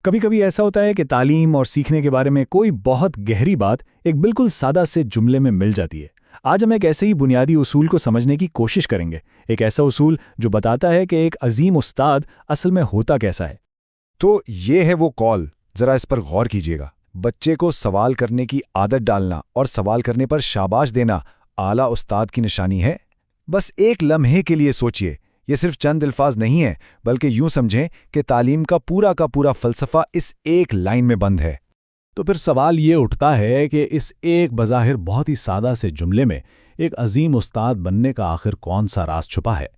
कभी कभी ऐसा होता है कि तालीम और सीखने के बारे में कोई बहुत गहरी बात एक बिल्कुल सादा से जुमले में मिल जाती है। आज हम एक ऐसे ही बुनियादी उसूल को समझने की कोशिश करेंगे, एक ऐसा उसूल जो बताता है कि एक अजीम उस्ताद असल में होता कैसा है। तो ये है वो कॉल, जरा इस पर गौर कीजिएगा। बच्चे को सवाल करने की आदत डालना और सवाल करने पर शाबाश देना आला उस्ताद की निशानी है। बस एक लम्हे के लिए सोचिए, ये सिर्फ चंद अल्फाज नहीं है, बल्कि यूं समझें कि तालीम का पूरा फलसफा इस एक लाइन में बंद है। तो फिर सवाल ये उठता है कि इस एक बज़ाहिर बहुत ही सादा से जुमले में एक अजीम उस्ताद बनने का आखिर कौन सा राज छुपा है।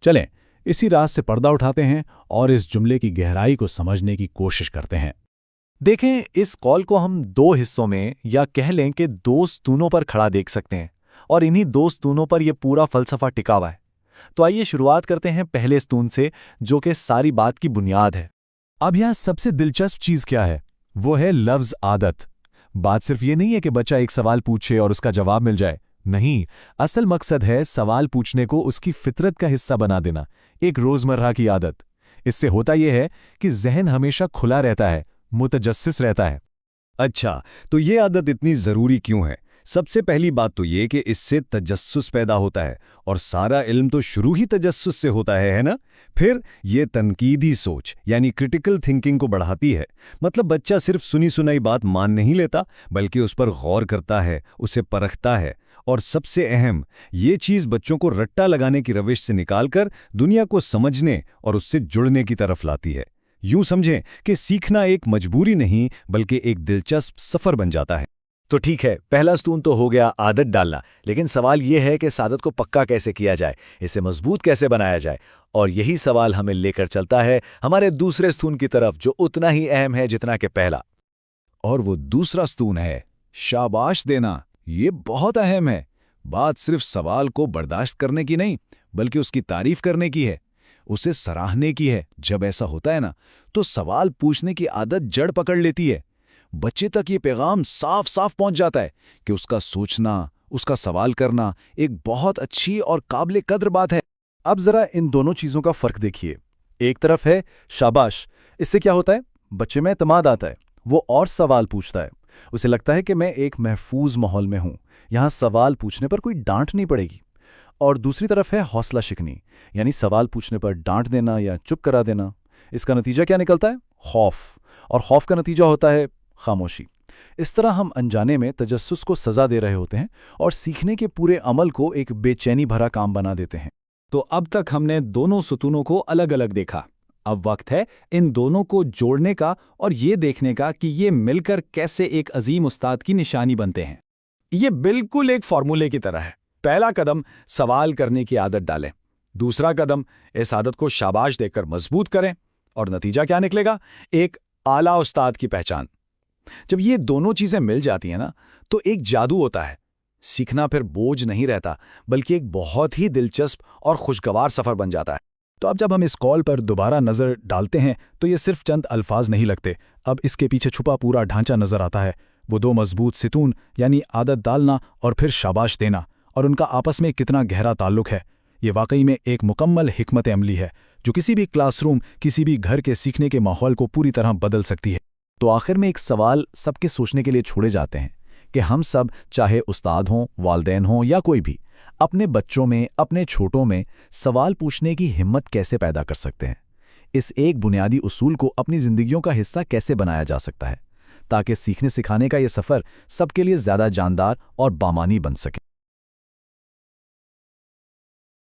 चलें इसी राज से पर्दा उठाते हैं और इस जुमले की गहराई को समझने की कोशिश करते हैं। देखें, इस कॉल को हम दो हिस्सों में या कह लें कि दो स्तूनों पर खड़ा देख सकते हैं, और इन्हीं दो स्तूनों पर यह पूरा फलसफा टिका हुआ है। तो आइए शुरुआत करते हैं पहले स्तून से, जो कि सारी बात की बुनियाद है। अब यहाँ सबसे दिलचस्प चीज क्या है, वो है लफ्ज आदत। बात सिर्फ ये नहीं है कि बच्चा एक सवाल पूछे और उसका जवाब मिल जाए, नहीं, असल मकसद है सवाल पूछने को उसकी फितरत का हिस्सा बना देना, एक रोजमर्रा की आदत। इससे होता यह है कि जहन हमेशा खुला रहता है, मुतजस्सिस रहता है। अच्छा, तो ये आदत इतनी ज़रूरी क्यों है? सबसे पहली बात तो ये कि इससे तजस्सुस पैदा होता है, और सारा इल्म तो शुरू ही तजस्सुस से होता है ना? फिर ये तनकीदी सोच यानी क्रिटिकल थिंकिंग को बढ़ाती है। मतलब बच्चा सिर्फ सुनी सुनाई बात मान नहीं लेता, बल्कि उस पर गौर करता है, उसे परखता है, और सबसे अहम, ये चीज़ बच्चों को रट्टा लगाने की रविश से निकालकर दुनिया को समझने और उससे जुड़ने की तरफ लाती है। यूं समझें कि सीखना एक मजबूरी नहीं, बल्कि एक दिलचस्प सफ़र बन जाता है। तो ठीक है, पहला स्तून तो हो गया आदत डालना, लेकिन सवाल यह है कि इस आदत को पक्का कैसे किया जाए, इसे मजबूत कैसे बनाया जाए। और यही सवाल हमें लेकर चलता है हमारे दूसरे स्तून की तरफ, जो उतना ही अहम है जितना कि पहला। और वो दूसरा स्तून है शाबाश देना। ये बहुत अहम है। बात सिर्फ सवाल को बर्दाश्त करने की नहीं, बल्कि उसकी तारीफ करने की है, उसे सराहने की है। जब ऐसा होता है ना, तो सवाल पूछने की आदत जड़ पकड़ लेती है। बच्चे तक ये पैगाम साफ साफ पहुंच जाता है कि उसका सोचना, उसका सवाल करना एक बहुत अच्छी और काबिल कद्र बात है। अब जरा इन दोनों चीजों का फर्क देखिए। एक तरफ है शाबाश, इससे क्या होता है, बच्चे में एतमाद आता है, वो और सवाल पूछता है, उसे लगता है कि मैं एक महफूज माहौल में हूं, यहां सवाल पूछने पर कोई डांट नहीं पड़ेगी। और दूसरी तरफ है हौसला शिकनी, यानी सवाल पूछने पर डांट देना या चुप करा देना। इसका नतीजा क्या निकलता है, खौफ, और खौफ का नतीजा होता है खामोशी। इस तरह हम अनजाने में तजस्सुस को सजा दे रहे होते हैं और सीखने के पूरे अमल को एक बेचैनी भरा काम बना देते हैं। तो अब तक हमने दोनों सुतूनों को अलग अलग देखा। अब वक्त है इन दोनों को जोड़ने का और ये देखने का कि ये मिलकर कैसे एक अजीम उस्ताद की निशानी बनते हैं। ये बिल्कुल एक फॉर्मूले की तरह है। पहला कदम सवाल करने की आदत डालें, दूसरा कदम इस आदत को शाबाश देकर मजबूत करें, और नतीजा क्या निकलेगा, एक आला उस्ताद की पहचान। जब ये दोनों चीजें मिल जाती हैं ना, तो एक जादू होता है। सीखना फिर बोझ नहीं रहता, बल्कि एक बहुत ही दिलचस्प और खुशगवार सफर बन जाता है। तो अब जब हम इस कॉल पर दोबारा नजर डालते हैं, तो ये सिर्फ चंद अल्फाज नहीं लगते। अब इसके पीछे छुपा पूरा ढांचा नजर आता है। वो दो मजबूत सितून, यानी आदत डालना और फिर शाबाश देना, और उनका आपस में कितना गहरा ताल्लुक है। ये वाकई में एक मुकम्मल हिकमत अमली है, जो किसी भी क्लासरूम, किसी भी घर के सीखने के माहौल को पूरी तरह बदल सकती है। तो आखिर में एक सवाल सबके सोचने के लिए छोड़े जाते हैं कि हम सब, चाहे उस्ताद हों, वालिदैन हों या कोई भी, अपने बच्चों में, अपने छोटों में सवाल पूछने की हिम्मत कैसे पैदा कर सकते हैं। इस एक बुनियादी उसूल को अपनी जिंदगियों का हिस्सा कैसे बनाया जा सकता है, ताकि सीखने सिखाने का ये सफ़र सबके लिए ज़्यादा जानदार और बामानी बन सके।